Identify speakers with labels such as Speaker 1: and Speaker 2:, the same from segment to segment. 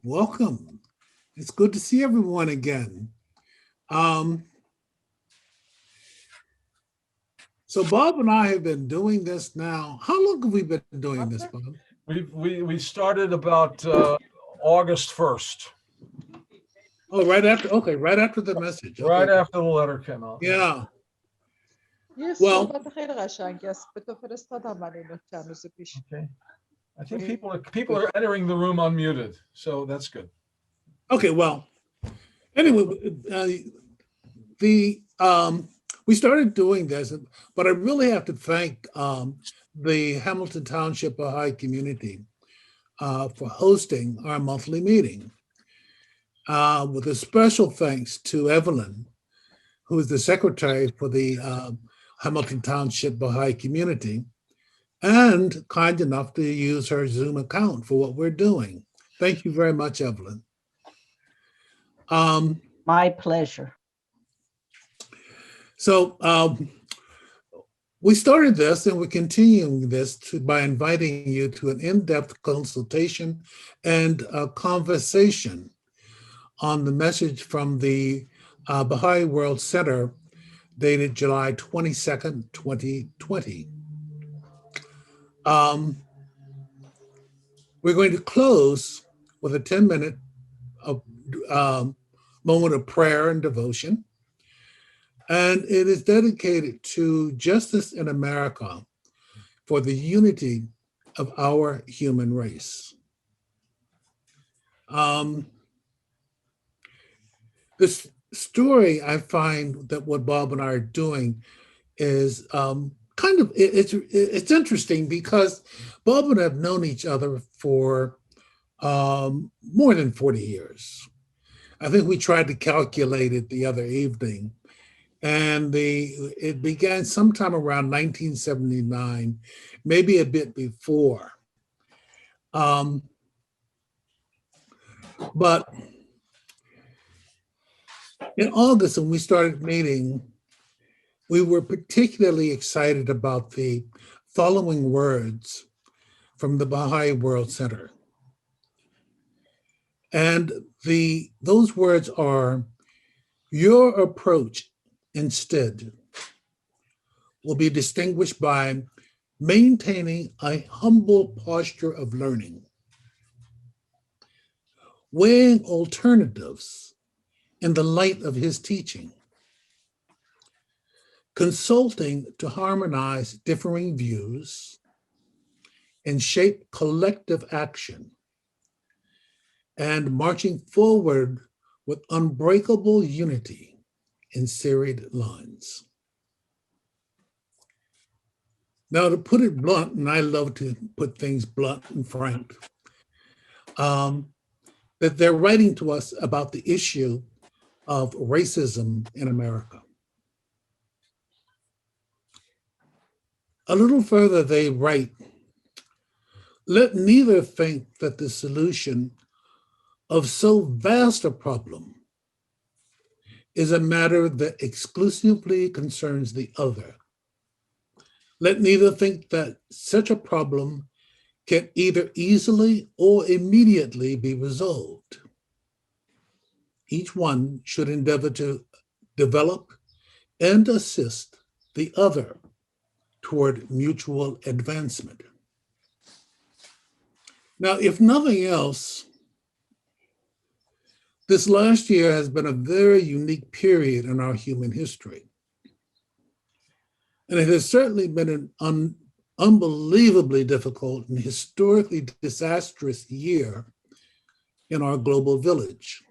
Speaker 1: Welcome. It's good to see everyone again. Um, so Bob and I have been doing this now. How long have we been doing this, Bob?
Speaker 2: We started about August 1st,
Speaker 1: Oh, right after. Okay, right after the message.
Speaker 2: right
Speaker 1: Okay.
Speaker 2: after the letter came out.
Speaker 1: Yeah.
Speaker 3: Yes,
Speaker 1: Well,
Speaker 3: صحبت خیلی قشنگی است. به تو فرستادم من اینو چند روز پیش.
Speaker 2: Okay. I think people are entering the room unmuted, so that's good.
Speaker 1: okay. Well, anyway, the we started doing this, but I really have to thank the Hamilton Township Baha'i community for hosting our monthly meeting. With a special thanks to Evelyn, who is the secretary for the Hamilton Township Baha'i community, and kind enough to use her Zoom account for what we're doing. Thank you very much, Evelyn.
Speaker 4: My pleasure.
Speaker 1: So we started this and we're continuing this by inviting you to an in-depth consultation and a conversation on the message from the Baha'i World Center dated July 22nd, 2020. We're going to close with a 10-minute moment of prayer and devotion. And it is dedicated to justice in America for the unity of our human race. This story, I find that what Bob and I are doing is it's interesting because Bob and I have known each other for more than 40 years. I think we tried to calculate it the other evening, and it began sometime around 1979, maybe a bit before. But in August, when we started meeting, we were particularly excited about the following words from the Baha'i World Center. And those words are, your approach instead will be distinguished by maintaining a humble posture of learning, weighing alternatives in the light of his teaching, consulting to harmonize differing views and shape collective action, and marching forward with unbreakable unity in serried lines. Now, to put it blunt, and I love to put things blunt and frank, that they're writing to us about the issue of racism in America. A little further, they write, let neither think that the solution of so vast a problem is a matter that exclusively concerns the other. Let neither think that such a problem can either easily or immediately be resolved. Each one should endeavor to develop and assist the other toward mutual advancement. Now, if nothing else, this last year has been a very unique period in our human history. And it has certainly been an unbelievably difficult and historically disastrous year in our global village.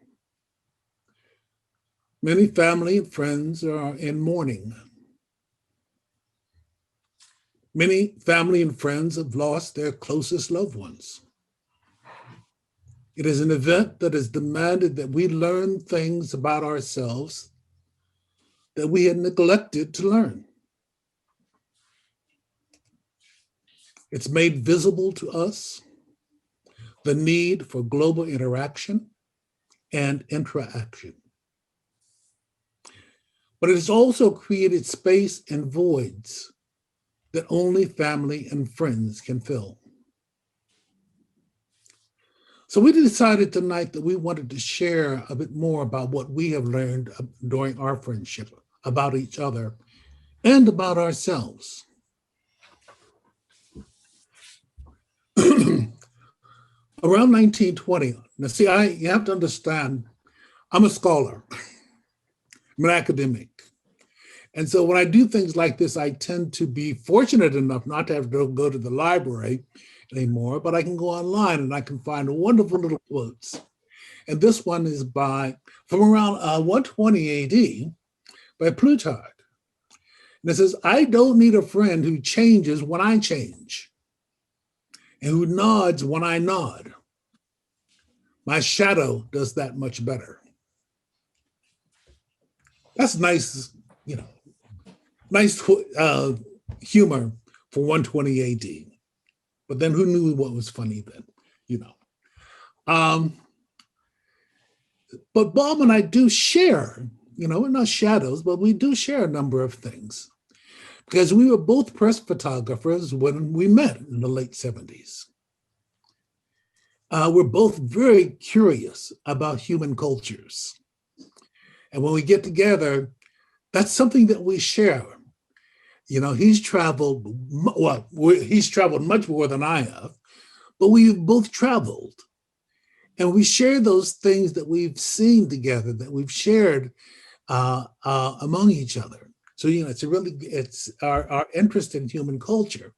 Speaker 1: Many family and friends are in mourning. Many family and friends have lost their closest loved ones. It is an event that has demanded that we learn things about ourselves that we had neglected to learn. It's made visible to us the need for global interaction and interaction. But it has also created space and voids that only family and friends can fill. So we decided tonight that we wanted to share a bit more about what we have learned during our friendship about each other and about ourselves. Around 1920, now see, you have to understand, I'm a scholar, I'm an academic. And so when I do things like this, I tend to be fortunate enough not to have to go to the library anymore, but I can go online and I can find wonderful little quotes. And this one is from around 120 AD by Plutarch. And it says, I don't need a friend who changes when I change and who nods when I nod. My shadow does that much better. That's nice, nice humor for 120 AD. But then who knew what was funny then, But Bob and I do share, we're not shadows, but we do share a number of things. Because we were both press photographers when we met in the late 70s. We're both very curious about human cultures. And when we get together, that's something that we share. He's traveled much more than I have, but we've both traveled. And we share those things that we've seen together, that we've shared among each other. So, it's our interest in human culture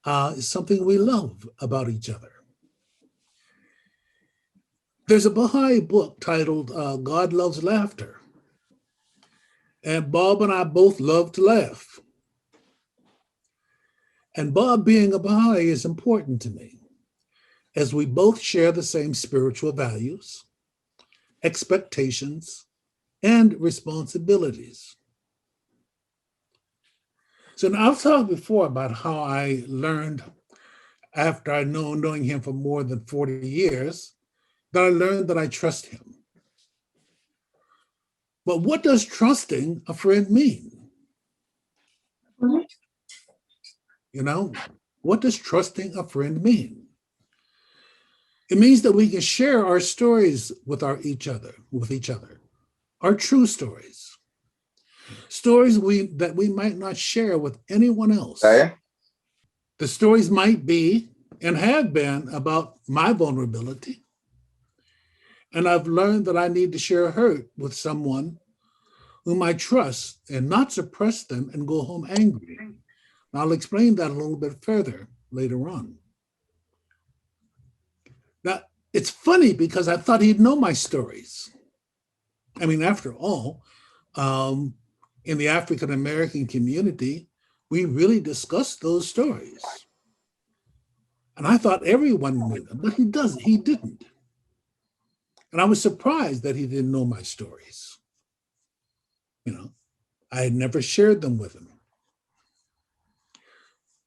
Speaker 1: is something we love about each other. There's a Baha'i book titled God Loves Laughter. And Bob and I both love to laugh. And Bob being a Baha'i is important to me, as we both share the same spiritual values, expectations, and responsibilities. So now I've talked before about how I learned, after I knowing him for more than 40 years, that I learned that I trust him. But what does trusting a friend mean? What does trusting a friend mean? It means that we can share our stories with each other, our true stories, stories that we might not share with anyone else.
Speaker 4: Okay.
Speaker 1: The stories might be and have been about my vulnerability. And I've learned that I need to share hurt with someone whom I trust and not suppress them and go home angry. And I'll explain that a little bit further later on. Now, it's funny because I thought he'd know my stories. I mean, after all, in the African American community, we really discussed those stories. And I thought everyone knew them, but he didn't. And I was surprised that he didn't know my stories. I had never shared them with him.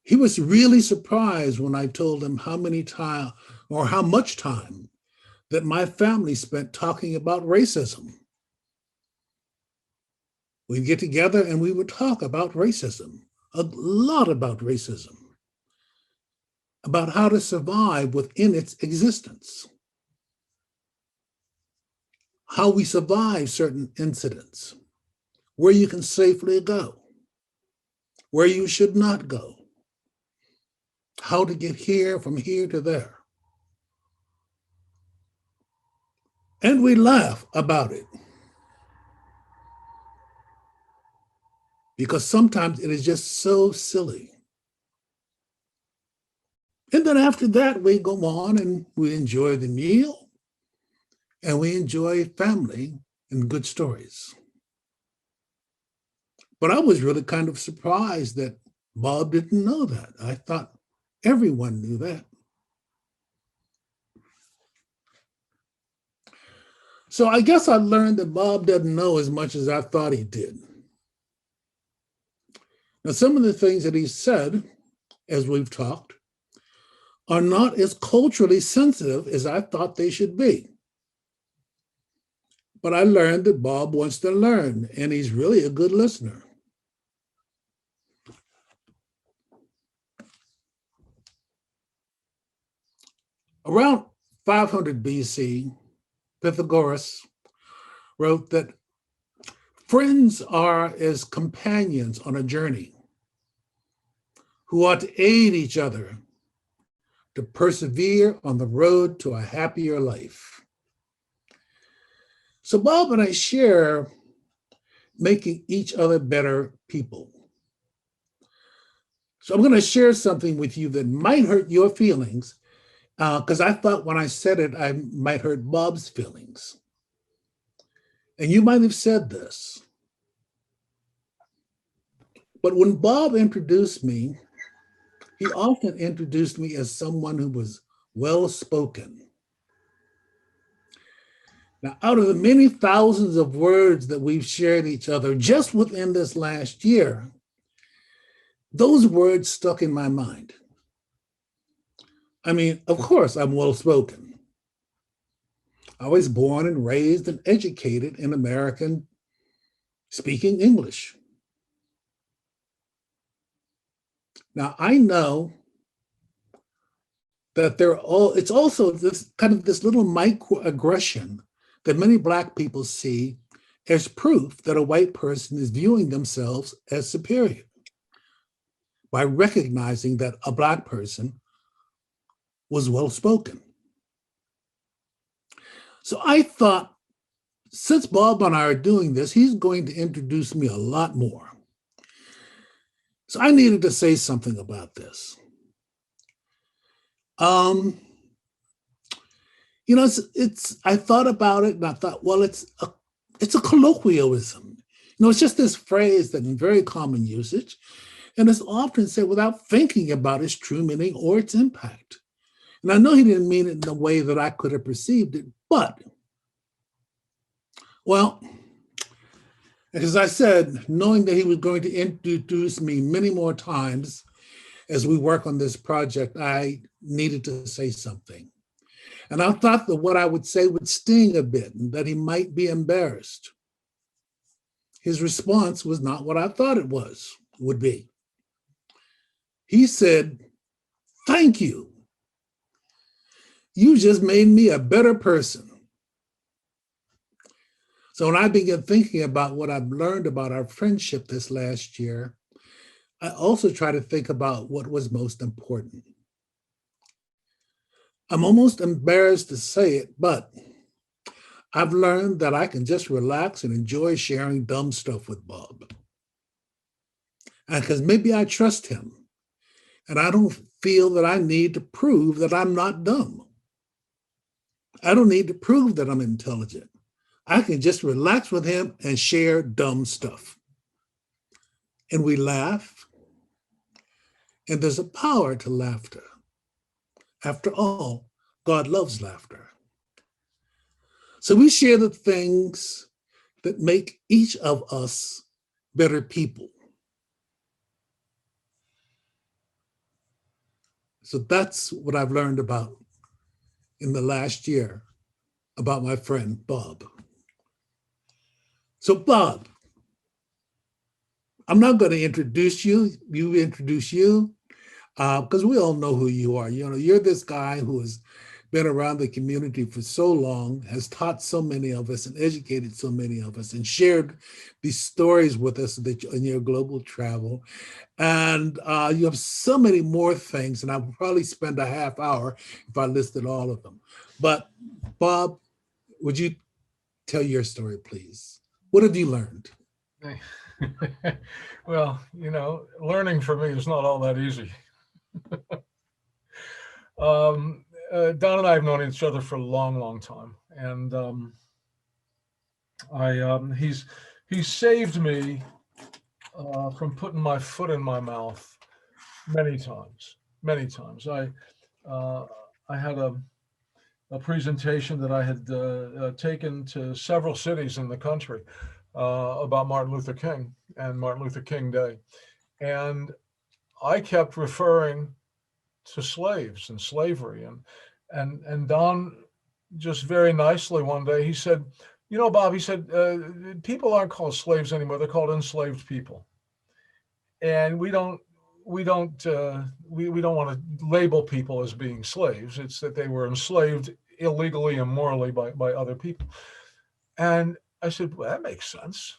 Speaker 1: He was really surprised when I told him how much time that my family spent talking about racism. We'd get together and we would talk about racism, a lot about racism, about how to survive within its existence, how we survive certain incidents, where you can safely go, where you should not go, how to get from here to there. And we laugh about it. Because sometimes it is just so silly. And then after that, we go on and we enjoy the meal and we enjoy family and good stories. But I was really kind of surprised that Bob didn't know that. I thought everyone knew that. So I guess I learned that Bob doesn't know as much as I thought he did. Now, some of the things that he said, as we've talked, are not as culturally sensitive as I thought they should be. But I learned that Bob wants to learn, and he's really a good listener. Around 500 BC, Pythagoras wrote that friends are as companions on a journey who ought to aid each other to persevere on the road to a happier life. So Bob and I share making each other better people. So I'm going to share something with you that might hurt your feelings, because I thought when I said it, I might hurt Bob's feelings. And you might have said this. But when Bob introduced me, he often introduced me as someone who was well-spoken. Now, out of the many thousands of words that we've shared each other just within this last year, those words stuck in my mind. I mean, of course, I'm well-spoken. I was born and raised and educated in American speaking English. Now, I know that it's also this kind of this little microaggression that many Black people see as proof that a white person is viewing themselves as superior by recognizing that a Black person was well-spoken. So I thought, since Bob and I are doing this, he's going to introduce me a lot more. So I needed to say something about this. You know, I thought about it and I thought, well, it's a colloquialism. You know, it's just this phrase that in very common usage, and it's often said without thinking about its true meaning or its impact. And I know he didn't mean it in the way that I could have perceived it, but, well, as I said, knowing that he was going to introduce me many more times as we work on this project, I needed to say something. And I thought that what I would say would sting a bit and that he might be embarrassed. His response was not what I thought it would be. He said, "Thank you. You just made me a better person." So when I began thinking about what I've learned about our friendship this last year, I also try to think about what was most important. I'm almost embarrassed to say it, but I've learned that I can just relax and enjoy sharing dumb stuff with Bob. And because maybe I trust him, and I don't feel that I need to prove that I'm not dumb. I don't need to prove that I'm intelligent. I can just relax with him and share dumb stuff. And we laugh, and there's a power to laughter. After all, God loves laughter. So we share the things that make each of us better people. So that's what I've learned about in the last year about my friend, Bob. So Bob, I'm not going to introduce you, you introduce you, because we all know who you are. You know, you're this guy who has been around the community for so long, has taught so many of us and educated so many of us and shared these stories with us in your global travel. And you have so many more things, and I would probably spend a half hour if I listed all of them. But Bob, would you tell your story, please? What have you learned?
Speaker 2: Well, you know, learning for me is not all that easy. Don and I have known each other for a long, long time, and he's saved me from putting my foot in my mouth many times. Many times. I had a presentation that I had taken to several cities in the country about Martin Luther King and Martin Luther King Day, and I kept referring to slaves and slavery, and Don just very nicely one day he said, "You know, Bob," he said, "people aren't called slaves anymore; they're called enslaved people, and we don't want to label people as being slaves. It's that they were enslaved illegally, immorally by other people. And I said, well, that makes sense.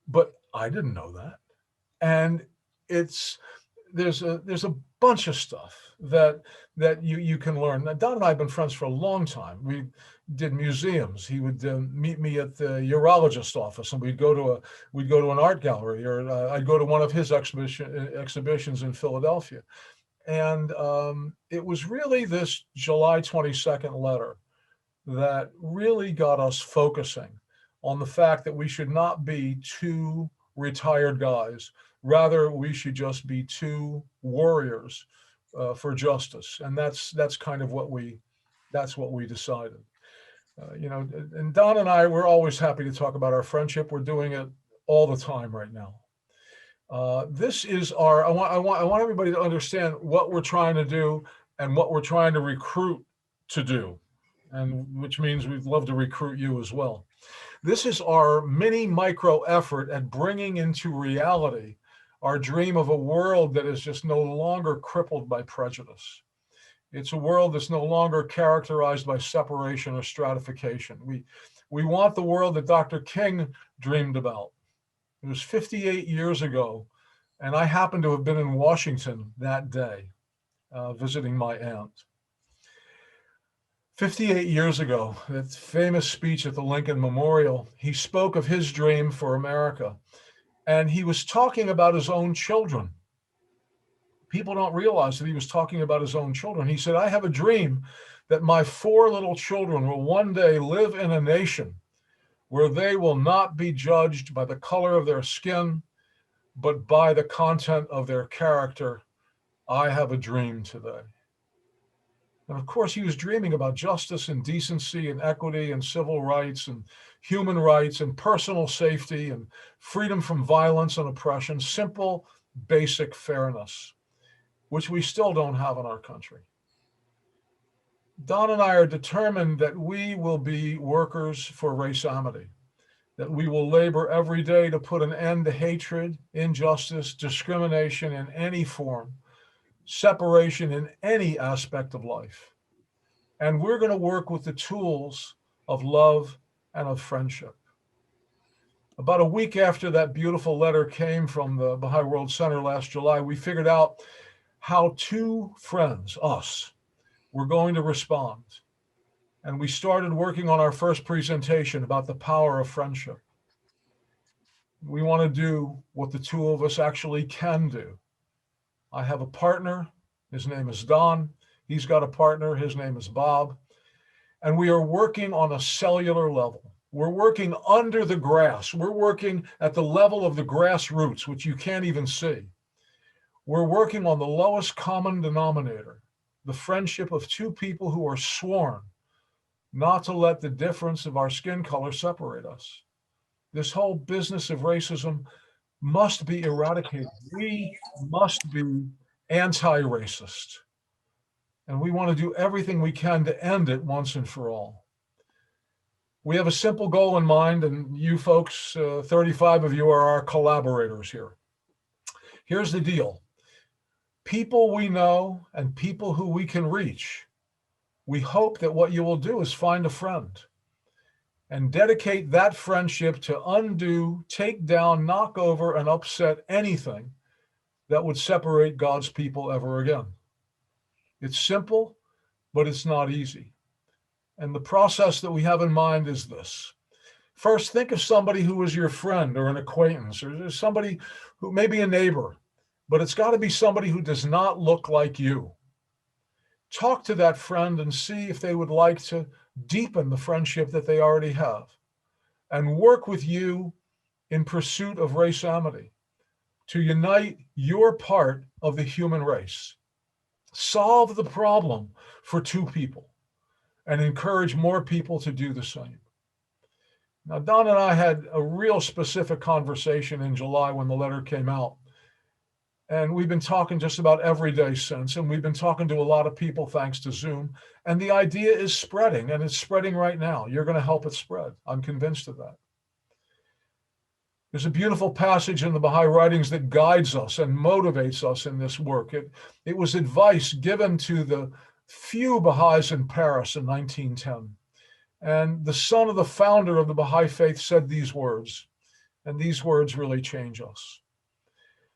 Speaker 2: But I didn't know that. And there's a bunch of stuff that you can learn. Now, Don and I have been friends for a long time. We did museums. He would meet me at the urologist office, and we'd go to an art gallery, or I'd go to one of his exhibitions in Philadelphia. And it was really this July 22nd letter that really got us focusing on the fact that we should not be two retired guys. Rather, we should just be two warriors for justice, and that's kind of what we decided. And Don and I, we're always happy to talk about our friendship. We're doing it all the time right now. This is our. I want everybody to understand what we're trying to do and what we're trying to recruit to do, and which means we'd love to recruit you as well. This is our mini micro effort at bringing into reality our dream of a world that is just no longer crippled by prejudice. It's a world that's no longer characterized by separation or stratification. We want the world that Dr. King dreamed about. It was 58 years ago, and I happened to have been in Washington that day, visiting my aunt. 58 years ago, that famous speech at the Lincoln Memorial, he spoke of his dream for America, and he was talking about his own children. People don't realize that he was talking about his own children. He said, I have a dream that my 4 little children will one day live in a nation where they will not be judged by the color of their skin, but by the content of their character. I have a dream today. And of course, he was dreaming about justice and decency and equity and civil rights and human rights and personal safety and freedom from violence and oppression, simple, basic fairness, which we still don't have in our country. Don and I are determined that we will be workers for race amity, that we will labor every day to put an end to hatred, injustice, discrimination in any form, separation in any aspect of life. And we're going to work with the tools of love and of friendship. About a week after that beautiful letter came from the Baha'i World Center last July, we figured out how 2 friends, us, were going to respond. And we started working on our first presentation about the power of friendship. We want to do what the 2 of us actually can do. I have a partner. His name is Don. He's got a partner. His name is Bob. And we are working on a cellular level. We're working under the grass. We're working at the level of the grassroots, which you can't even see. We're working on the lowest common denominator, the friendship of 2 people who are sworn not to let the difference of our skin color separate us. This whole business of racism must be eradicated. We must be anti-racist. And we want to do everything we can to end it once and for all. We have a simple goal in mind, and you folks, 35 of you are our collaborators here. Here's the deal. People we know and people who we can reach, we hope that what you will do is find a friend and dedicate that friendship to undo, take down, knock over, and upset anything that would separate God's people ever again. It's simple, but it's not easy. And the process that we have in mind is this. First, think of somebody who is your friend or an acquaintance, or somebody who may be a neighbor, but it's got to be somebody who does not look like you. Talk to that friend and see if they would like to deepen the friendship that they already have, and work with you in pursuit of race amity, to unite your part of the human race. Solve the problem for 2 people and encourage more people to do the same. Now, Don and I had a real specific conversation in July when the letter came out. And we've been talking just about every day since, and we've been talking to a lot of people thanks to Zoom. And the idea is spreading, and it's spreading right now. You're going to help it spread. I'm convinced of that. There's a beautiful passage in the Baha'i writings that guides us and motivates us in this work. It was advice given to few Baha'is in Paris in 1910. And the son of the founder of the Baha'i faith said these words, and these words really change us.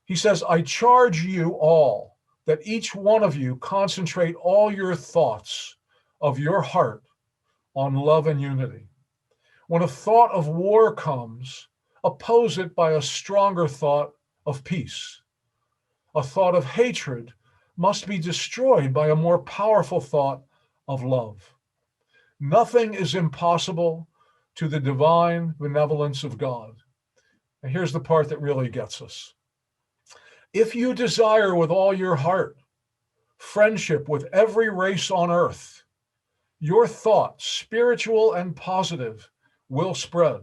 Speaker 2: He says, I charge you all that each one of you concentrate all your thoughts of your heart on love and unity. When a thought of war comes, oppose it by a stronger thought of peace. A thought of hatred must be destroyed by a more powerful thought of love. Nothing is impossible to the divine benevolence of God. And here's the part that really gets us. If you desire with all your heart friendship with every race on earth, your thought, spiritual and positive, will spread.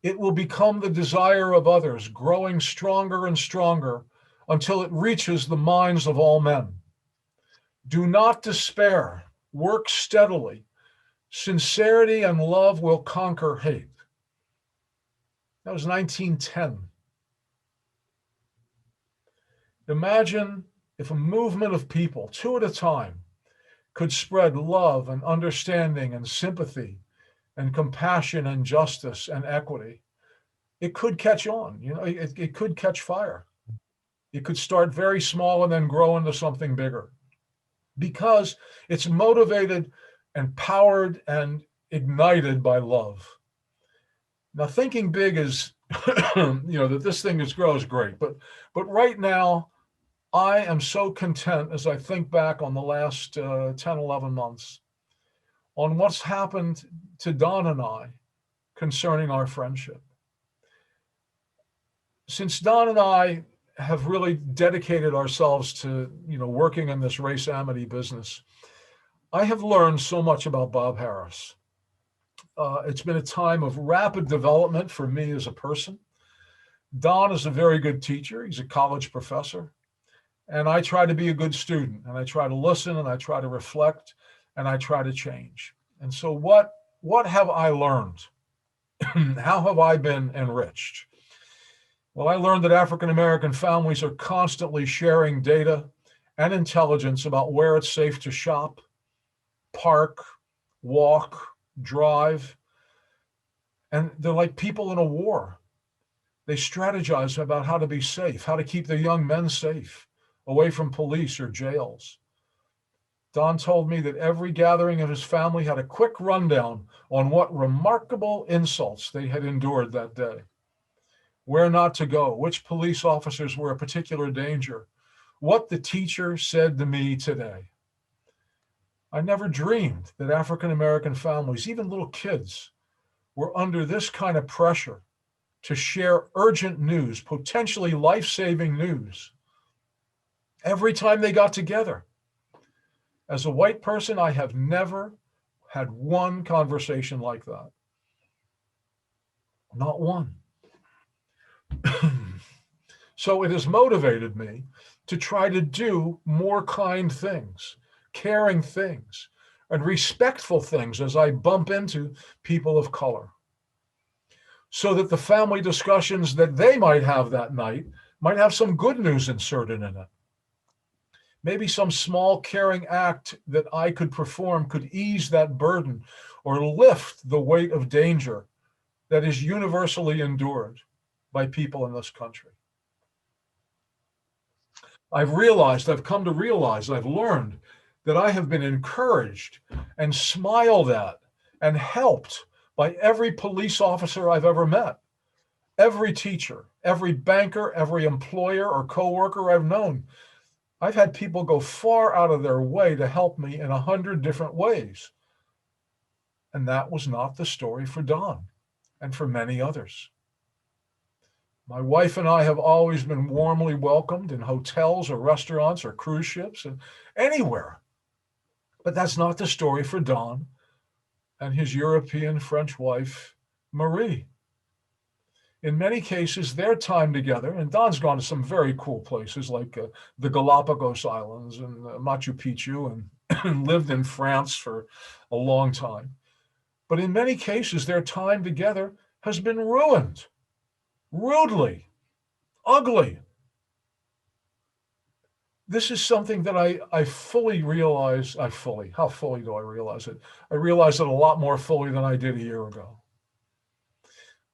Speaker 2: It will become the desire of others, growing stronger and stronger until it reaches the minds of all men. Do not despair. Work steadily. Sincerity and love will conquer hate. That was 1910. Imagine if a movement of people, two at a time, could spread love and understanding and sympathy and compassion and justice and equity. It could catch on, it could catch fire. It could start very small and then grow into something bigger because it's motivated and powered and ignited by love. Now, thinking big is, that this thing grows great, but right now, I am so content as I think back on the last 10, 11 months on what's happened to Don and I concerning our friendship. Since Don and I have really dedicated ourselves to, working in this race amity business, I have learned so much about Bob Harris. It's been a time of rapid development for me as a person. Don is a very good teacher. He's a college professor. And I try to be a good student, and I try to listen, and I try to reflect, and I try to change. And so what have I learned? How have I been enriched? Well, I learned that African-American families are constantly sharing data and intelligence about where it's safe to shop, park, walk, drive. And they're like people in a war. They strategize about how to be safe, how to keep their young men safe, away from police or jails. Don told me that every gathering of his family had a quick rundown on what remarkable insults they had endured that day, where not to go, which police officers were a particular danger, what the teacher said to me today. I never dreamed that African-American families, even little kids, were under this kind of pressure to share urgent news, potentially life-saving news, every time they got together. As a white person, I have never had one conversation like that. Not one. So it has motivated me to try to do more kind things, caring things, and respectful things as I bump into people of color, so that the family discussions that they might have that night might have some good news inserted in it. Maybe some small caring act that I could perform could ease that burden or lift the weight of danger that is universally endured by people in this country. I've come to realize, I've learned that I have been encouraged and smiled at and helped by every police officer I've ever met, every teacher, every banker, every employer or coworker I've known. I've had people go far out of their way to help me in 100 different ways. And that was not the story for Don and for many others. My wife and I have always been warmly welcomed in hotels or restaurants or cruise ships and anywhere. But that's not the story for Don and his European French wife, Marie. In many cases, their time together, and Don's gone to some very cool places like the Galapagos Islands and Machu Picchu and lived in France for a long time. But in many cases, their time together has been ruined, rudely, ugly. this is something that I fully realize. How fully do I realize it? I realize it a lot more fully than I did a year ago.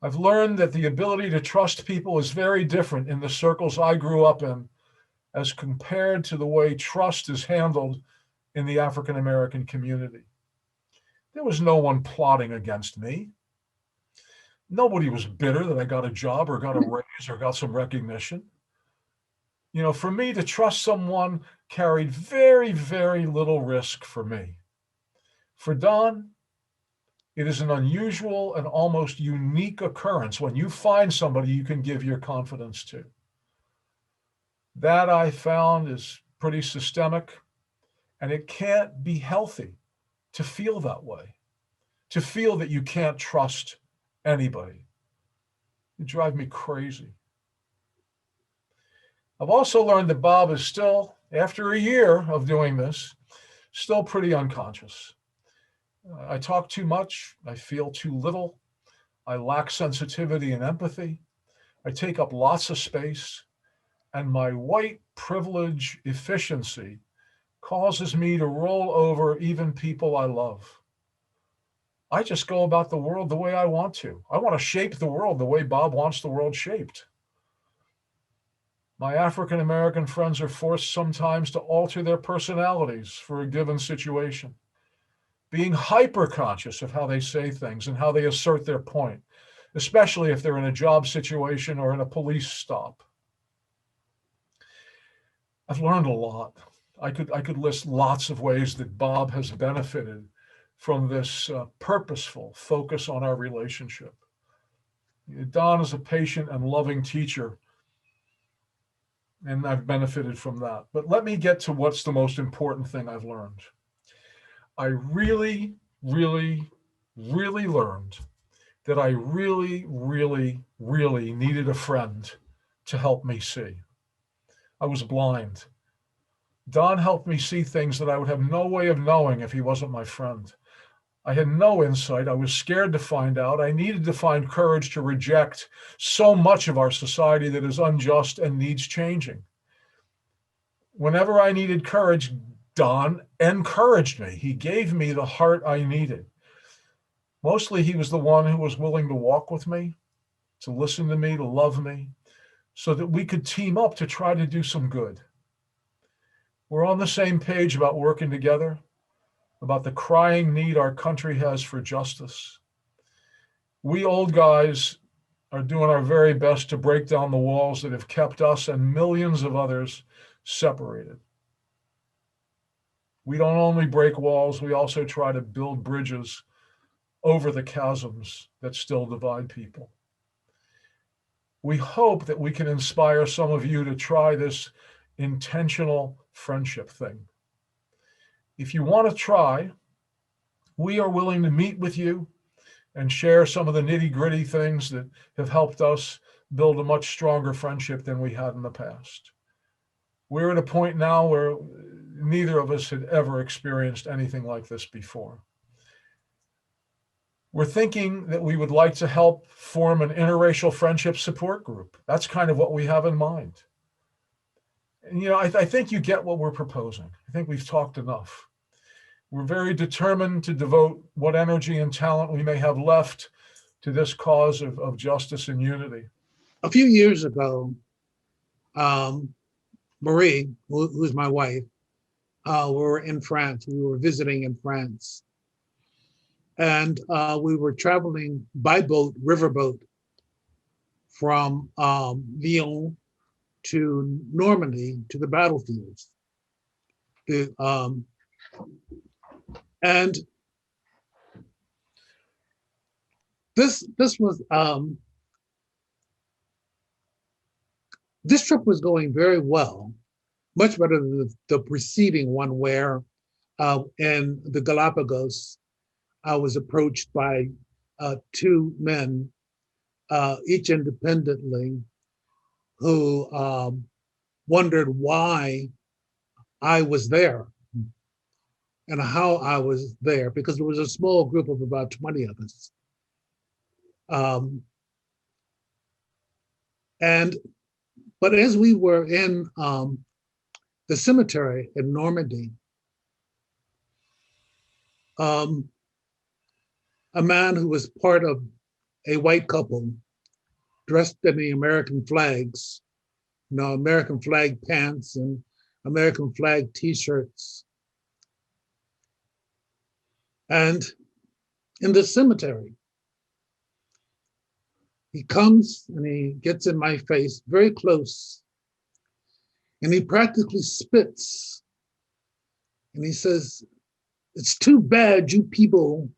Speaker 2: I've learned that the ability to trust people is very different in the circles I grew up in as compared to the way trust is handled in the African American community. There was no one plotting against me. Nobody was bitter that I got a job or got a raise or got some recognition. For me to trust someone carried very, very little risk for me. For Don, it is an unusual and almost unique occurrence when you find somebody you can give your confidence to. That I found is pretty systemic, and it can't be healthy to feel that way, to feel that you can't trust anybody. It drives me crazy. I've also learned that Bob is still, after a year of doing this, still pretty unconscious. I talk too much. I feel too little. I lack sensitivity and empathy. I take up lots of space. And my white privilege efficiency causes me to roll over even people I love. I just go about the world the way I want to. I want to shape the world the way Bob wants the world shaped. My African American friends are forced sometimes to alter their personalities for a given situation, being hyper conscious of how they say things and how they assert their point, especially if they're in a job situation or in a police stop. I've learned a lot. I could list lots of ways that Bob has benefited from this purposeful focus on our relationship. Don is a patient and loving teacher, and I've benefited from that. But let me get to what's the most important thing I've learned. I really, really, really learned that I really, really, really needed a friend to help me see. I was blind. Don helped me see things that I would have no way of knowing if he wasn't my friend. I had no insight. I was scared to find out. I needed to find courage to reject so much of our society that is unjust and needs changing. Whenever I needed courage, Don encouraged me. He gave me the heart I needed. Mostly, he was the one who was willing to walk with me, to listen to me, to love me, so that we could team up to try to do some good. We're on the same page about working together, about the crying need our country has for justice. We old guys are doing our very best to break down the walls that have kept us and millions of others separated. We don't only break walls, we also try to build bridges over the chasms that still divide people. We hope that we can inspire some of you to try this intentional friendship thing. If you want to try, we are willing to meet with you and share some of the nitty-gritty things that have helped us build a much stronger friendship than we had in the past. We're at a point now where neither of us had ever experienced anything like this before. We're thinking that we would like to help form an interracial friendship support group. That's kind of what we have in mind. And, I think you get what we're proposing. I think we've talked enough. We're very determined to devote what energy and talent we may have left to this cause of justice and unity.
Speaker 1: A few years ago, Marie, who's my wife, we were in France. We were visiting in France. And we were traveling by boat, riverboat, from Lyon to Normandy to the battlefields. And this trip was going very well, much better than the preceding one, where in the Galapagos, I was approached by two men, each independently, who wondered why I was there and how I was there, because it was a small group of about 20 of us. But as we were in the cemetery in Normandy, a man who was part of a white couple dressed in the American flags, American flag pants and American flag t-shirts. And in the cemetery, he comes and he gets in my face very close, and he practically spits. And he says, "It's too bad you people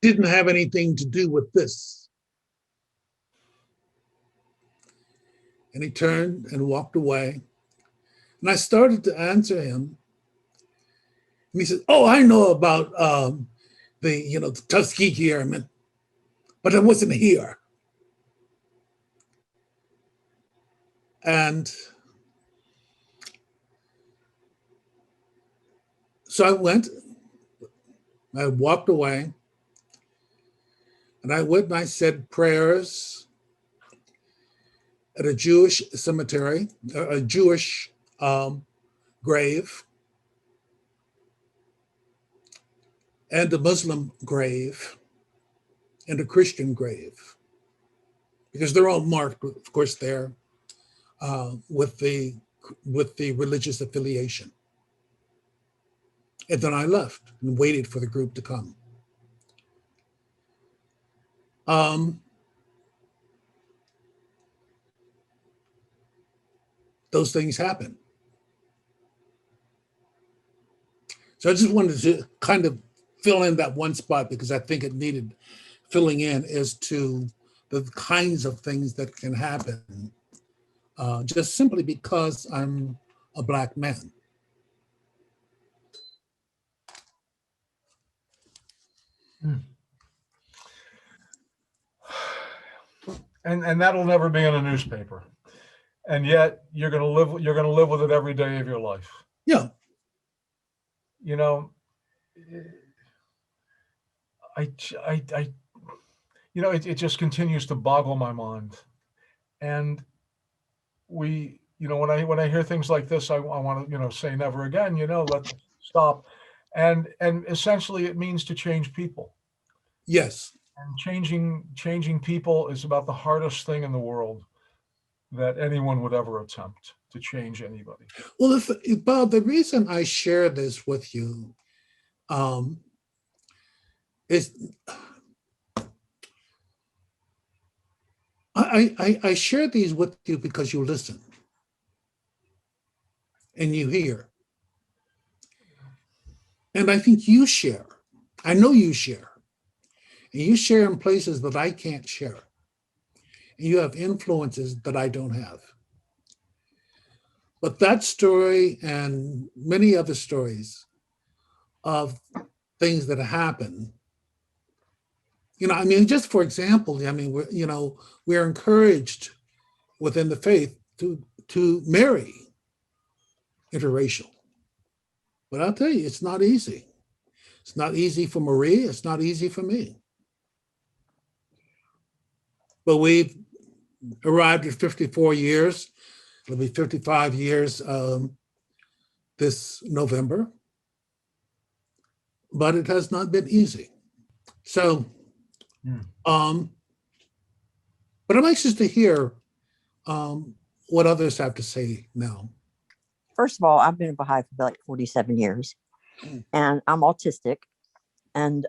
Speaker 1: didn't have anything to do with this." And he turned and walked away. And I started to answer him. And he said, "Oh, I know about the Tuskegee Airmen, but I wasn't here." And so I walked away, and I went and I said prayers at a Jewish cemetery, a Jewish grave, and a Muslim grave, and a Christian grave, because they're all marked, of course, there with the religious affiliation. And then I left and waited for the group to come. Those things happen. So I just wanted to kind of fill in that one spot because I think it needed filling in as to the kinds of things that can happen just simply because I'm a Black man.
Speaker 2: And that'll never be in a newspaper. And yet you're going to live with it every day of your life.
Speaker 1: Yeah.
Speaker 2: You know, it just continues to boggle my mind. And when I hear things like this, I want to, say never again, let's stop. And essentially it means to change people.
Speaker 1: Yes.
Speaker 2: And changing people is about the hardest thing in the world that anyone would ever attempt to change anybody.
Speaker 1: Well, Bob, the reason I share this with you is I share these with you because you listen and you hear. And I think you share. I know you share. And you share in places that I can't share. And you have influences that I don't have. But that story and many other stories of things that happen, just for example, we're encouraged within the faith to marry interracial. But I'll tell you, it's not easy. It's not easy for Marie. It's not easy for me. But we've arrived at 54 years. It'll be 55 years this November. But it has not been easy. So, but I'm anxious to hear what others have to say now.
Speaker 4: First of all, I've been a Baha'i for like 47 years, and I'm autistic. And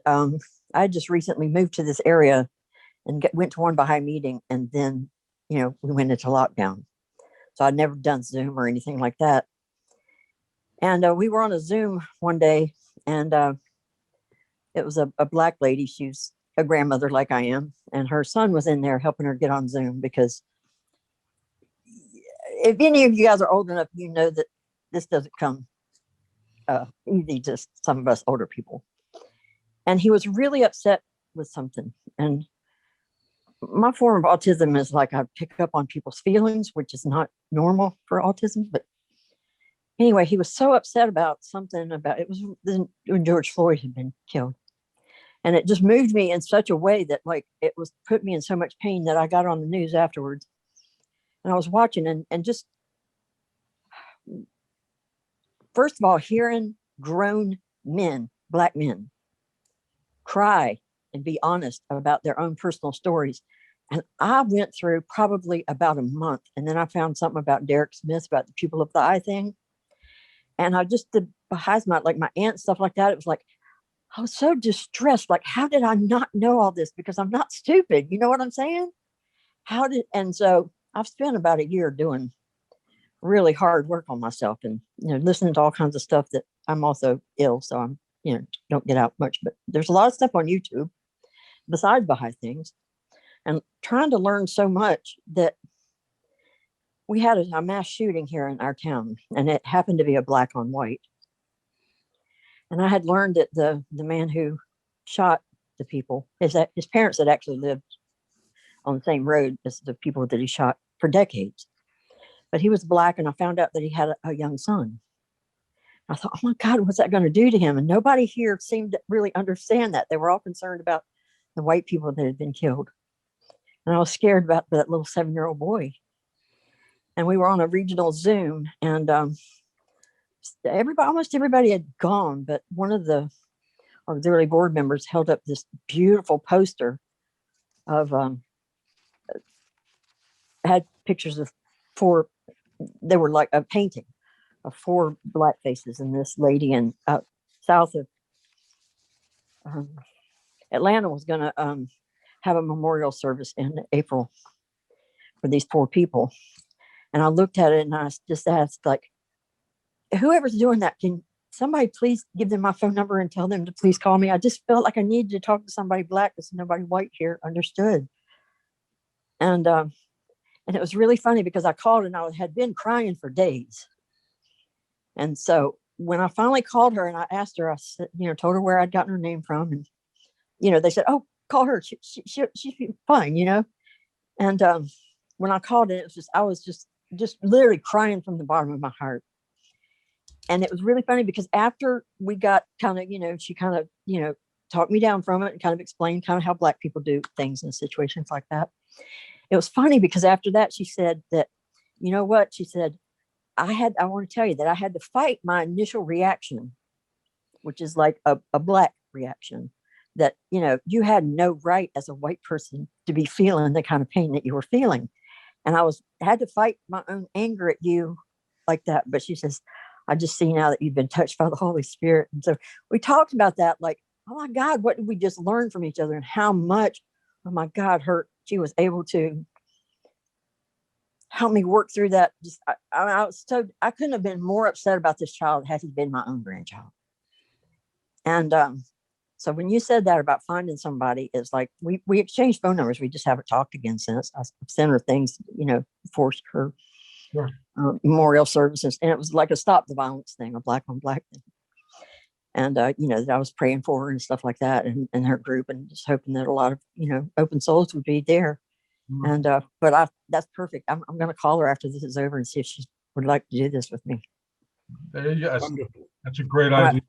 Speaker 4: I just recently moved to this area and went to one Baha'i meeting, and then, we went into lockdown. So I'd never done Zoom or anything like that. And we were on a Zoom one day, and it was a Black lady. She was a grandmother like I am, and her son was in there helping her get on Zoom, because if any of you guys are old enough, you know that this doesn't come easy to some of us older people. And he was really upset with something. And my form of autism is like I pick up on people's feelings, which is not normal for autism. But anyway, he was so upset about something it was when George Floyd had been killed. And it just moved me in such a way that it put me in so much pain that I got on the news afterwards. And I was watching and just first of all, hearing grown men, Black men, cry and be honest about their own personal stories. And I went through probably about a month, and then I found something about Derek Smith about the pupil of the eye thing. And I just did behind like my aunt, stuff like that. It was like, I was so distressed. Like, how did I not know all this? Because I'm not stupid. You know what I'm saying? And so I've spent about a year doing really hard work on myself and, listening to all kinds of stuff that I'm also ill. So I'm, don't get out much, but there's a lot of stuff on YouTube besides Baha'i things, and trying to learn so much that we had a mass shooting here in our town, and it happened to be a Black on white. And I had learned that the man who shot the people, his parents had actually lived on the same road as the people that he shot for decades. But he was Black, and I found out that he had a young son. I thought, oh my God, what's that going to do to him? And nobody here seemed to really understand that. They were all concerned about the white people that had been killed. And I was scared about that little 7-year-old boy. And we were on a regional Zoom, and almost everybody had gone, but one of the auxiliary board members held up this beautiful poster of had pictures of 4. They were like a painting of 4 Black faces, and this lady in south of Atlanta was going to have a memorial service in April for these 4 people. And I looked at it and I just asked, like, whoever's doing that, can somebody please give them my phone number and tell them to please call me? I just felt like I needed to talk to somebody Black because nobody white here understood. And it was really funny because I called and I had been crying for days. And so when I finally called her and I asked her, I said, told her where I'd gotten her name from. And, they said, oh, call her. She's fine, And when I called it, I was just literally crying from the bottom of my heart. And it was really funny because after we got kind of, she kind of, talked me down from it and kind of explained kind of how Black people do things in situations like that. It was funny because after that, she said that, you know what? She said, I want to tell you that I had to fight my initial reaction, which is like a Black reaction, that, you had no right as a white person to be feeling the kind of pain that you were feeling. And I had to fight my own anger at you like that. But she says, I just see now that you've been touched by the Holy Spirit. And so we talked about that, like, oh my God, what did we just learn from each other, and how much, oh my God, she was able to help me work through that. I couldn't have been more upset about this child had he been my own grandchild. And so when you said that about finding somebody, it's like we exchanged phone numbers. We just haven't talked again since. I sent her things, forced her
Speaker 2: Sure.
Speaker 4: Memorial services, and it was like a stop the violence thing, a Black on Black thing. And that I was praying for her and stuff like that, and her group, and just hoping that a lot of open souls would be there.
Speaker 2: Mhm.
Speaker 4: And but that's perfect. I'm going to call her after this is over and see if she would like to do this with me.
Speaker 2: There you go.
Speaker 1: Wonderful.
Speaker 2: That's a great
Speaker 4: Right.
Speaker 2: idea.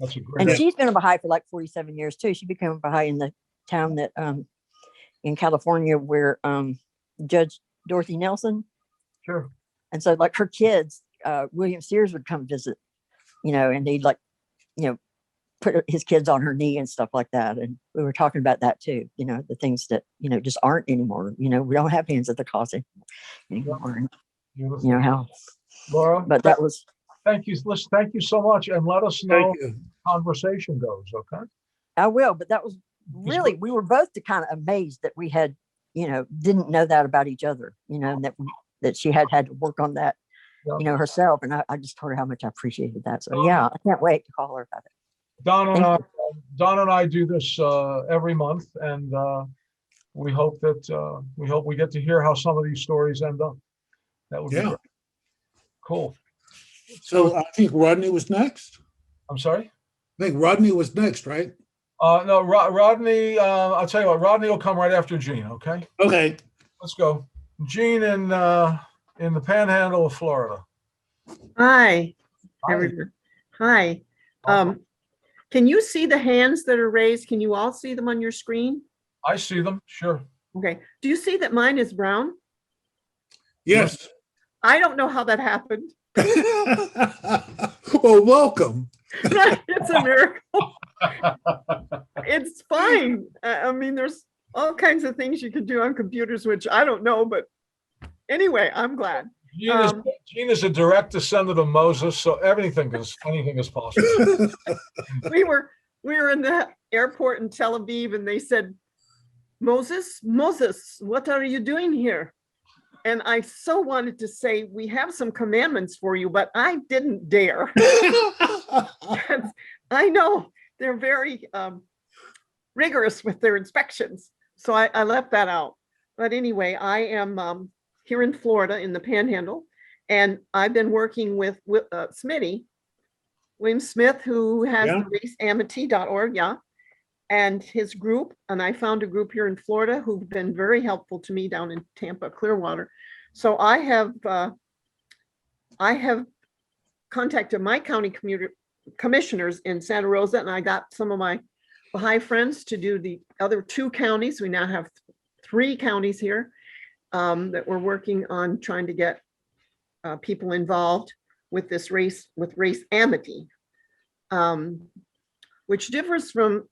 Speaker 2: That's a great
Speaker 4: And
Speaker 2: idea.
Speaker 4: she's been a Baha'i for like 47 years too. She became a Baha'i in the town that in California where Judge Dorothy Nelson.
Speaker 2: Sure.
Speaker 4: And so like her kids, William Sears would come visit, and he'd like, put his kids on her knee and stuff like that. And we were talking about that too, the things that, just aren't anymore. We don't have hands at the closet anymore. And,
Speaker 2: Beautiful.
Speaker 4: how,
Speaker 2: Laura,
Speaker 4: but that was,
Speaker 2: thank you. Listen, thank you so much. And let us know
Speaker 1: Thank
Speaker 2: how
Speaker 1: you.
Speaker 2: the conversation goes, okay?
Speaker 4: I will, but that was really, we were both kind of amazed that we had, didn't know that about each other, and that she had to work on that,
Speaker 2: Yeah.
Speaker 4: herself. And I just told her how much I appreciated that. So yeah, I can't wait to call her about it.
Speaker 2: Don and I do this every month, and we hope we get to hear how some of these stories end up. That would be
Speaker 1: Yeah.
Speaker 2: great. Cool.
Speaker 1: So I think Rodney was next.
Speaker 2: I'm sorry?
Speaker 1: I think Rodney was next, right?
Speaker 2: No, Rodney, I'll tell you what, Rodney will come right after Gene, okay?
Speaker 1: Okay.
Speaker 2: Let's go. Gene in the panhandle of Florida.
Speaker 5: Hi,
Speaker 2: Hi.
Speaker 5: everyone. Hi. Can you see the hands that are raised? Can you all see them on your screen?
Speaker 2: I see them, sure.
Speaker 5: Okay. Do you see that mine is brown?
Speaker 1: Yes.
Speaker 5: I don't know how that happened.
Speaker 1: Well, welcome.
Speaker 5: Right, it's a miracle. It's fine. I mean, there's all kinds of things you can do on computers, which I don't know, but anyway, I'm glad.
Speaker 2: Gene is a direct descendant of Moses, so anything is possible.
Speaker 5: We were in the airport in Tel Aviv and they said, Moses, what are you doing here? And I so wanted to say, we have some commandments for you, but I didn't dare. I know they're very rigorous with their inspections. So I left that out. But anyway, I am here in Florida in the Panhandle, and I've been working with Smitty, William Smith, who has
Speaker 1: Yeah.
Speaker 5: the raceamity.org, yeah, and his group. And I found a group here in Florida who've been very helpful to me down in Tampa, Clearwater. So I have contacted my county commissioners in Santa Rosa, and I got some of my Baha'i friends to do the other 2 counties. We now have 3 counties here that we're working on trying to get people involved with this race amity, which differs from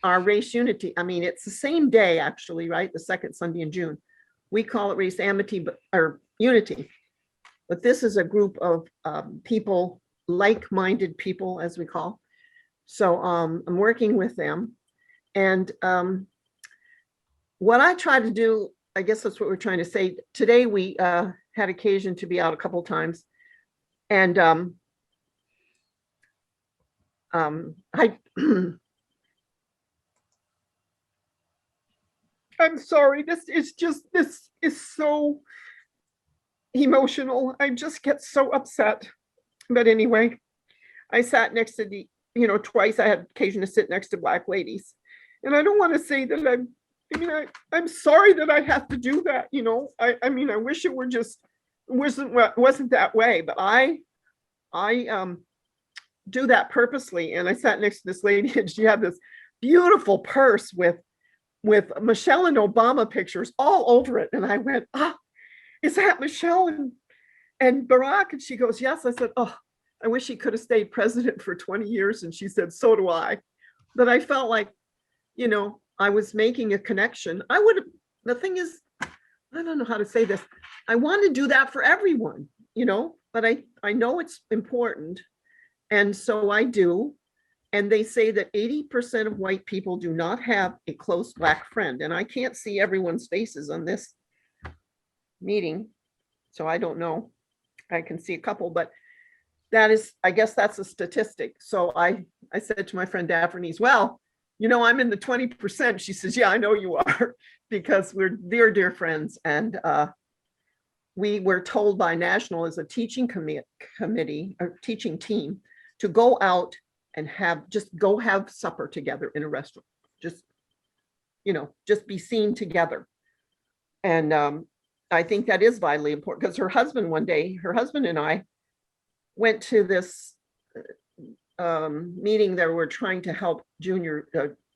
Speaker 5: our race unity. I mean, it's the same day, actually, right? The second Sunday in June. We call it race amity, or unity. But this is a group of people, like-minded people, as we call. So I'm working with them. And what I try to do, I guess that's what we're trying to say. Today, we had occasion to be out a couple of times. And I'm sorry, this is so emotional. I just get so upset. But anyway, I sat next to twice I had occasion to sit next to Black ladies. And I don't want to say that I'm sorry that I have to do that, I mean, I wish it were wasn't that way, but I do that purposely. And I sat next to this lady and she had this beautiful purse with Michelle and Obama pictures all over it. And I went, is that Michelle and Barack? And she goes, yes. I said, I wish he could have stayed president for 20 years. And she said, so do I. But I felt like, I was making a connection. The thing is, I don't know how to say this. I want to do that for everyone, but I know it's important. And so I do. And they say that 80% of white people do not have a close Black friend. And I can't see everyone's faces on this meeting. So I don't know. I can see a couple, but I guess that's a statistic. So I said to my friend Daphne, well, I'm in the 20%. She says, yeah, I know you are, because we're dear friends. And we were told by National as a teaching committee or teaching team to go out and go have supper together in a restaurant. Just be seen together. And I think that is vitally important, because her husband and I went to this meeting that we're trying to help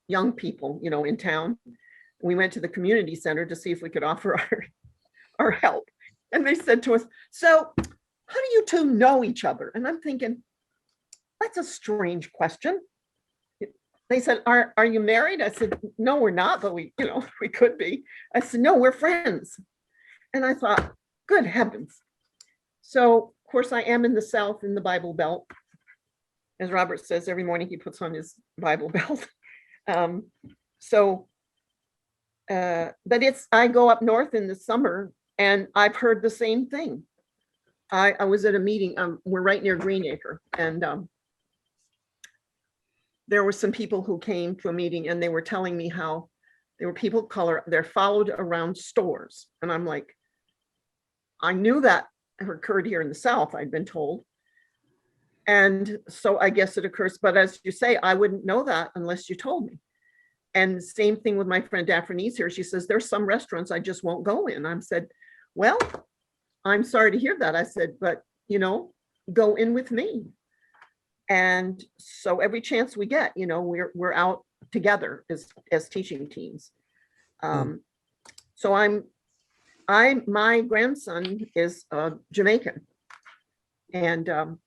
Speaker 5: young people, in town. We went to the community center to see if we could offer our help. And they said to us, so how do you 2 know each other? And I'm thinking, that's a strange question. They said, are you married? I said, no, we're not, but we could be. I said, no, we're friends. And I thought, good heavens. So of course I am in the South, in the Bible Belt. As Robert says, every morning he puts on his Bible belt. But I go up north in the summer and I've heard the same thing. I was at a meeting, we're right near Greenacre, and there were some people who came to a meeting and they were telling me how there were people of color, they're followed around stores. And I'm like, I knew that occurred here in the South, I'd been told. And so I guess it occurs, but as you say, I wouldn't know that unless you told me. And same thing with my friend Daphne here. She says, there's some restaurants I just won't go in. I said, well, I'm sorry to hear that. I said, but go in with me. And so every chance we get, we're out together as teaching teams. So my grandson is Jamaican, and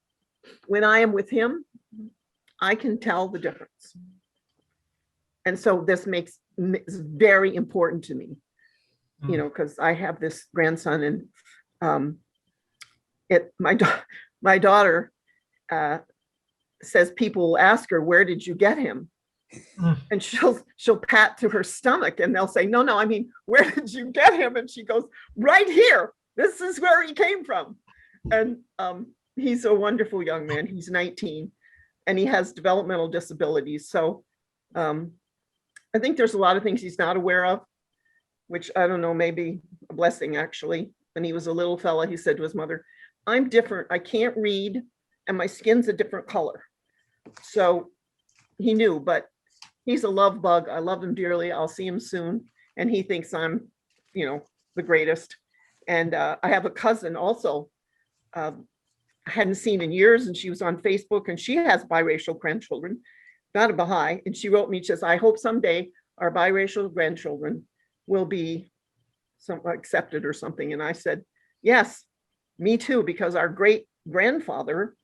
Speaker 5: when I am with him, I can tell the difference. And so this is very important to me, you know, because I have this grandson, and my daughter says people will ask her, where did you get him? And she'll pat to her stomach, and they'll say, no, I mean, where did you get him? And she goes, right here. This is where he came from. And he's a wonderful young man. He's 19 and he has developmental disabilities. So I think there's a lot of things he's not aware of, which I don't know, maybe a blessing actually. When he was a little fella, he said to his mother, I'm different. I can't read and my skin's a different color. So he knew, but he's a love bug. I love him dearly. I'll see him soon. And he thinks I'm, you know, the greatest. And I have a cousin also, I hadn't seen in years, and she was on Facebook, and she has biracial grandchildren, not a Baha'i. And she wrote me, she says, I hope someday our biracial grandchildren will be somewhat accepted or something. And I said, yes, me too, because our great grandfather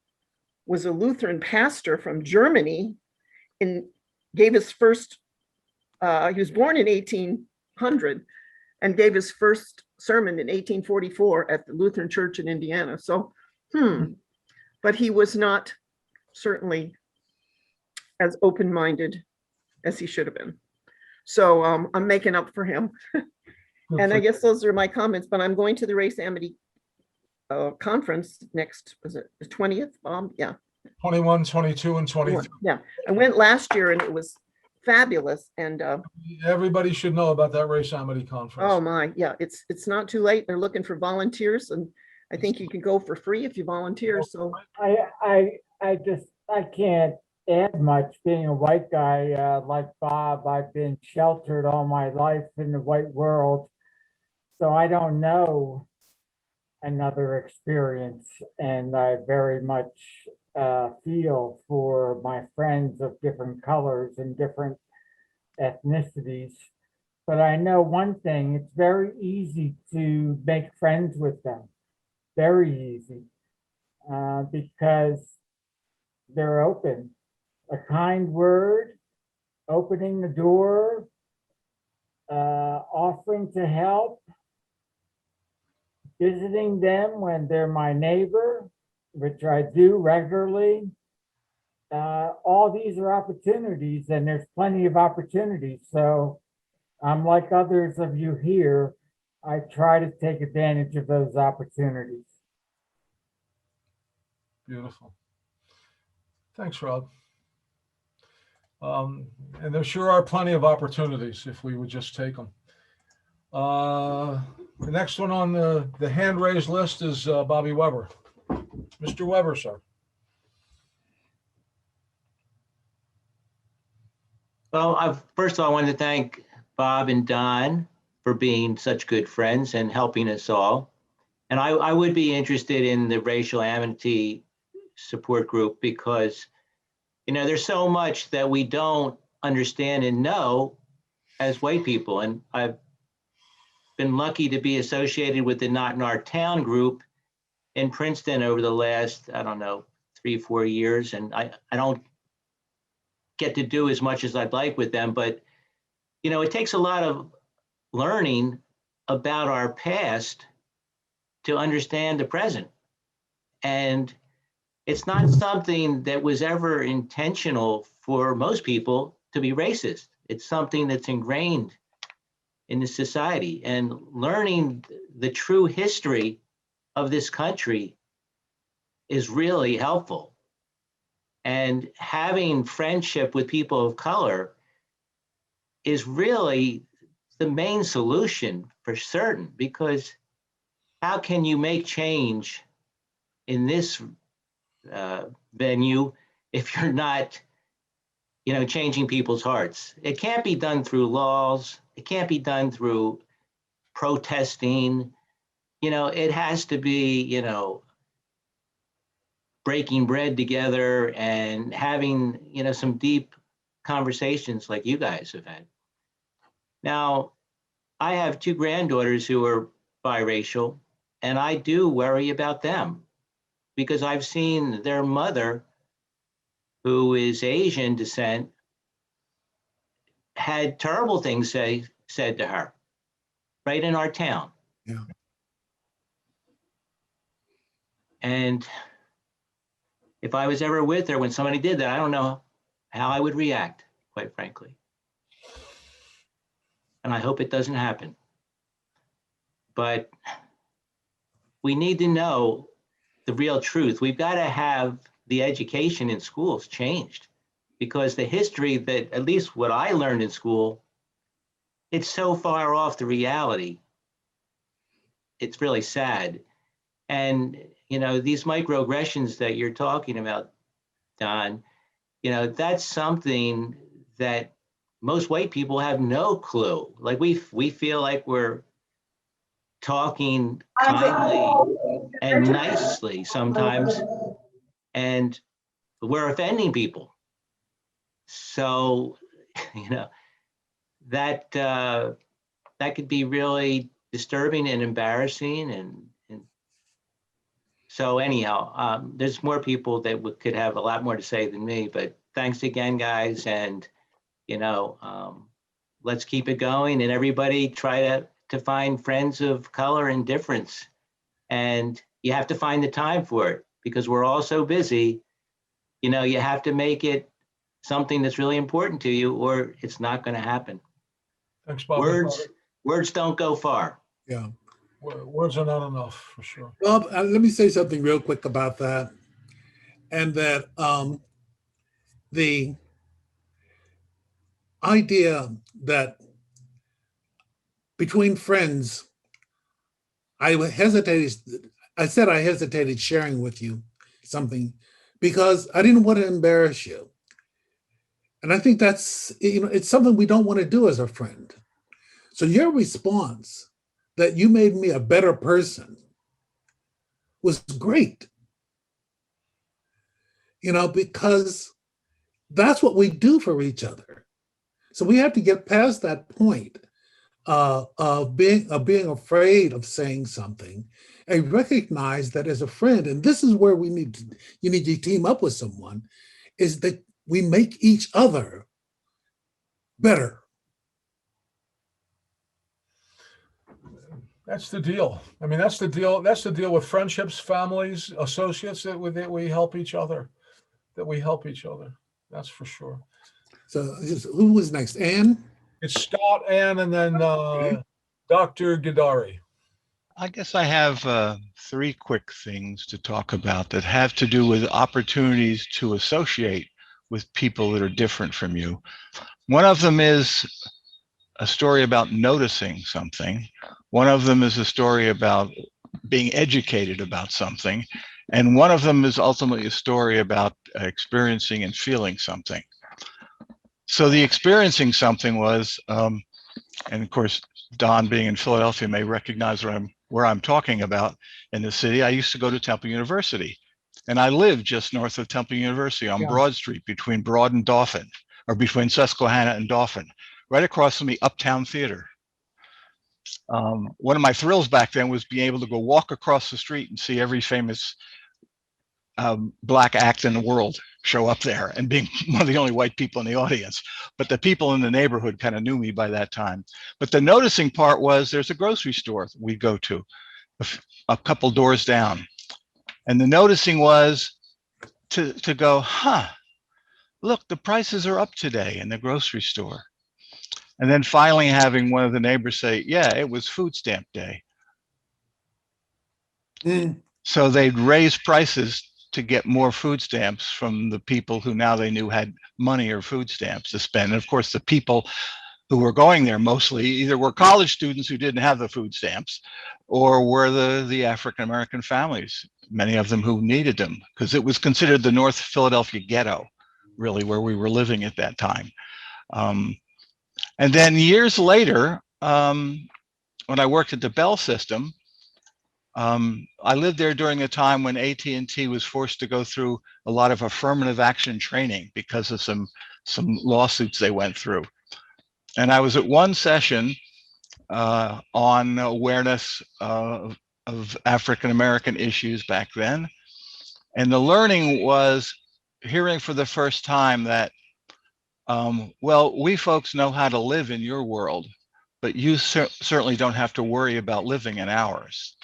Speaker 5: was a Lutheran pastor from Germany and gave his first, he was born in 1800 and gave his first sermon in 1844 at the Lutheran Church in Indiana. So, but he was not certainly as open-minded as he should have been. So I'm making up for him. And I guess those are my comments, but I'm going to the Race Amity conference next, was it the 20th? Yeah.
Speaker 2: 21, 22, and 23.
Speaker 5: Yeah, I went last year and it was fabulous. And
Speaker 2: Everybody should know about that Race Amity conference.
Speaker 5: oh my, yeah, it's not too late. They're looking for volunteers, and I think you can go for free if you volunteer. So
Speaker 6: I can't add much. Being a white guy like Bob, I've been sheltered all my life in the white world, so I don't know another experience, and I very much feel for my friends of different colors and different ethnicities. But I know one thing, it's very easy to make friends with them. Very easy. Because they're open. A kind word, opening the door, offering to help, visiting them when they're my neighbor, which I do regularly. All these are opportunities, and there's plenty of opportunities. So I'm like others of you here. I try to take advantage of those opportunities.
Speaker 2: Beautiful. Thanks, Rob. And there sure are plenty of opportunities if we would just take them. The next one on the hand raised list is Bobby Weber. Mr. Weber, sir.
Speaker 7: Well, first of all, I wanted to thank Bob and Don for being such good friends and helping us all. And I would be interested in the racial amity support group because, you know, there's so much that we don't understand and know as white people. And I've been lucky to be associated with the Not in Our Town group in Princeton over the last, I don't know, 3-4 years. And I don't get to do as much as I'd like with them, but, you know, it takes a lot of learning about our past to understand the present. And it's not something that was ever intentional for most people to be racist. It's something that's ingrained in the society, and learning the true history of this country is really helpful. And having friendship with people of color is really the main solution for certain, because how can you make change in this venue if you're not, you know, changing people's hearts? It can't be done through laws. It can't be done through protesting. You know, it has to be, you know, breaking bread together and having, you know, some deep conversations like you guys have had. Now, I have 2 granddaughters who are biracial, and I do worry about them. because I've seen their mother, who is Asian descent, had terrible things said to her right in our town.
Speaker 1: Yeah.
Speaker 7: And if I was ever with her when somebody did that, I don't know how I would react, quite frankly. And I hope it doesn't happen. But we need to know the real truth. We've got to have the education in schools changed, because the history that, at least what I learned in school, it's so far off the reality. It's really sad. And, you know, these microaggressions that you're talking about, Don, you know, that's something that most white people have no clue. Like we feel like we're talking kindly and nicely sometimes, and we're offending people. So, you know, that could be really disturbing and embarrassing. And so anyhow, there's more people that could have a lot more to say than me, but thanks again, guys. And, you know, let's keep it going, and everybody try to find friends of color and difference. And you have to find the time for it, because we're all so busy. You know, you have to make it something that's really important to you, or it's not going to happen.
Speaker 2: Thanks, Bob.
Speaker 7: Words don't go far.
Speaker 1: Yeah.
Speaker 2: Words are not enough, for sure.
Speaker 1: Well, let me say something real quick about that. And that the idea that between friends, I said I hesitated sharing with you something because I didn't want to embarrass you. And I think that's, you know, it's something we don't want to do as a friend. So your response that you made me a better person was great. You know, because that's what we do for each other. So we have to get past that point of being afraid of saying something, and recognize that as a friend, and this is where you need to team up with someone, is that we make each other better.
Speaker 2: That's the deal. I mean, that's the deal. That's the deal with friendships, families, associates, that we help each other. That's for sure.
Speaker 1: So who was next? Ann?
Speaker 2: It's Scott, Ann, and then Dr. Gidari.
Speaker 8: I guess I have 3 quick things to talk about that have to do with opportunities to associate with people that are different from you. One of them is a story about noticing something. One of them is a story about being educated about something. And one of them is ultimately a story about experiencing and feeling something. So the experiencing something was, and of course, Don being in Philadelphia may recognize where I'm talking about in the city. I used to go to Temple University, and I lived just north of Temple University on Broad Street, between Broad and Dauphin, or between Susquehanna and Dauphin, right across from the Uptown Theater. One of my thrills back then was being able to go walk across the street and see every famous Black act in the world show up there, and being one of the only white people in the audience. But the people in the neighborhood kind of knew me by that time. But the noticing part was, there's a grocery store we go to a couple doors down. And the noticing was to go, look, the prices are up today in the grocery store. And then finally having one of the neighbors say, yeah, it was food stamp day. So they'd raise prices to get more food stamps from the people who now they knew had money or food stamps to spend. And of course, the people who were going there mostly either were college students who didn't have the food stamps, or were the African-American families, many of them who needed them, because it was considered the North Philadelphia ghetto, really, where we were living at that time. And then years later, when I worked at the Bell System, I lived there during a time when AT&T was forced to go through a lot of affirmative action training because of some lawsuits they went through. And I was at one session on awareness of African-American issues back then. And the learning was hearing for the first time that, well, we folks know how to live in your world, but you certainly don't have to worry about living in ours.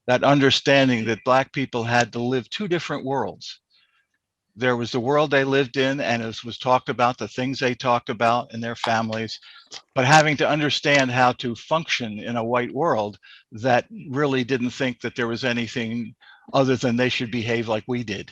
Speaker 8: That understanding that Black people had to live two different worlds. There was the world they lived in, and as was talked about, the things they talked about in their families, but having to understand how to function in a white world that really didn't think that there was anything other than they should behave like we did.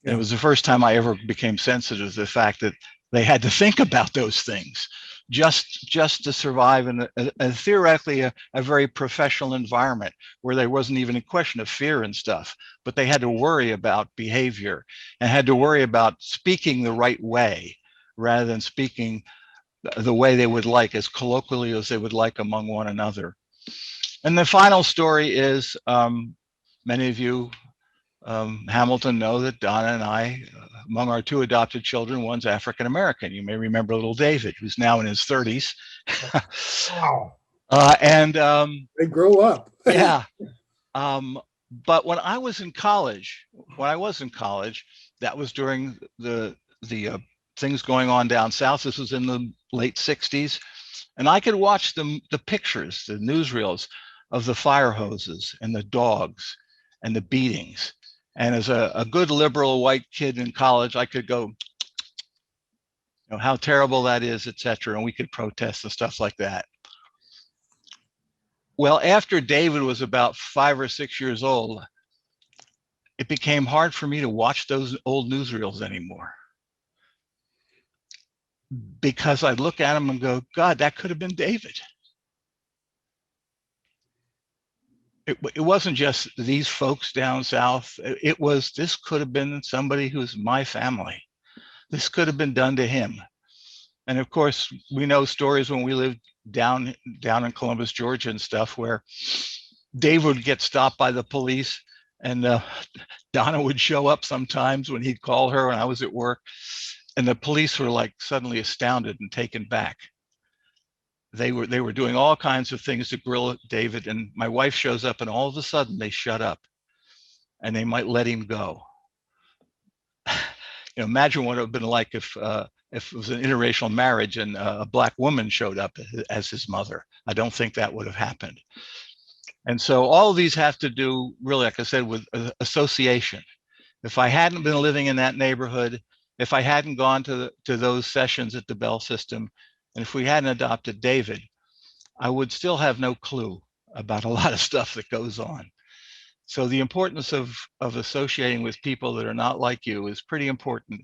Speaker 8: And it was the first time I ever became sensitive to the fact that they had to think about those things just to survive in a theoretically a very professional environment where there wasn't even a question of fear and stuff, but they had to worry about behavior and had to worry about speaking the right way rather than speaking the way they would like, as colloquially as they would like among one another. And the final story is, many of you, Hamilton, know that Donna and I, among our two adopted children, one's African-American. You may remember little David, who's now in his 30s.
Speaker 6: Wow.
Speaker 1: They grow up.
Speaker 8: Yeah. But when I was in college, that was during the things going on down south. This was in the late 60s. And I could watch the pictures, the newsreels of the fire hoses and the dogs and the beatings. And as a good liberal white kid in college, I could go, how terrible that is, et cetera. And we could protest and stuff like that. Well, after David was about 5 or 6 years old, it became hard for me to watch those old newsreels anymore. Because I'd look at him and go, God, that could have been David. It wasn't just these folks down south. It was, this could have been somebody who's my family. This could have been done to him. And of course, we know stories when we lived down in Columbus, Georgia and stuff, where Dave would get stopped by the police and Donna would show up sometimes when he'd call her and I was at work. And the police were like suddenly astounded and taken back. They were doing all kinds of things to grill David, and my wife shows up and all of a sudden they shut up and they might let him go. Imagine what it would have been like if it was an interracial marriage and a Black woman showed up as his mother. I don't think that would have happened. And so all of these have to do, really, like I said, with association. If I hadn't been living in that neighborhood, if I hadn't gone to those sessions at the Bell System, and if we hadn't adopted David, I would still have no clue about a lot of stuff that goes on. So the importance of associating with people that are not like you is pretty important.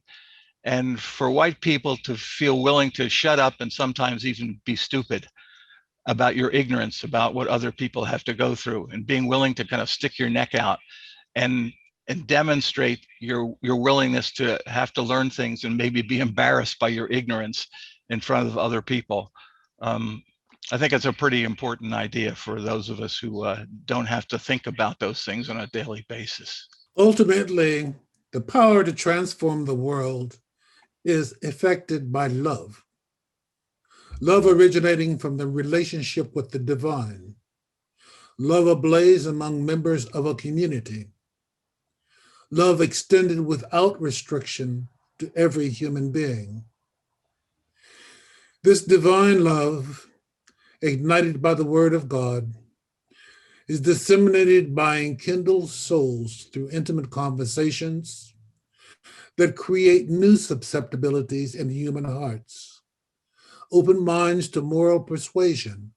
Speaker 8: And for white people to feel willing to shut up and sometimes even be stupid about your ignorance about what other people have to go through, and being willing to kind of stick your neck out and demonstrate your willingness to have to learn things and maybe be embarrassed by your ignorance in front of other people. I think it's a pretty important idea for those of us who don't have to think about those things on a daily basis.
Speaker 1: Ultimately, the power to transform the world is affected by love. Love originating from the relationship with the divine. Love ablaze among members of a community. Love extended without restriction to every human being. This divine love, ignited by the word of God, is disseminated by enkindled souls through intimate conversations that create new susceptibilities in human hearts, open minds to moral persuasion,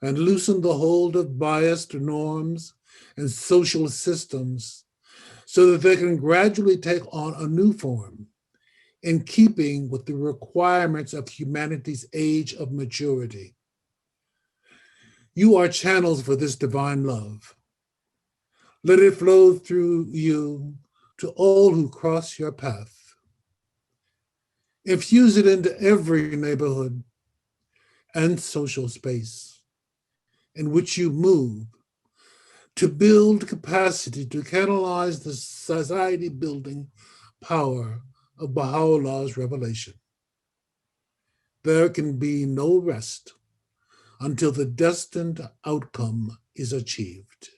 Speaker 1: and loosen the hold of biased norms and social systems so that they can gradually take on a new form in keeping with the requirements of humanity's age of maturity. You are channels for this divine love. Let it flow through you to all who cross your path. Infuse it into every neighborhood and social space in which you move to build capacity to catalyze the society-building power of Baha'u'llah's revelation. There can be no rest until the destined outcome is achieved.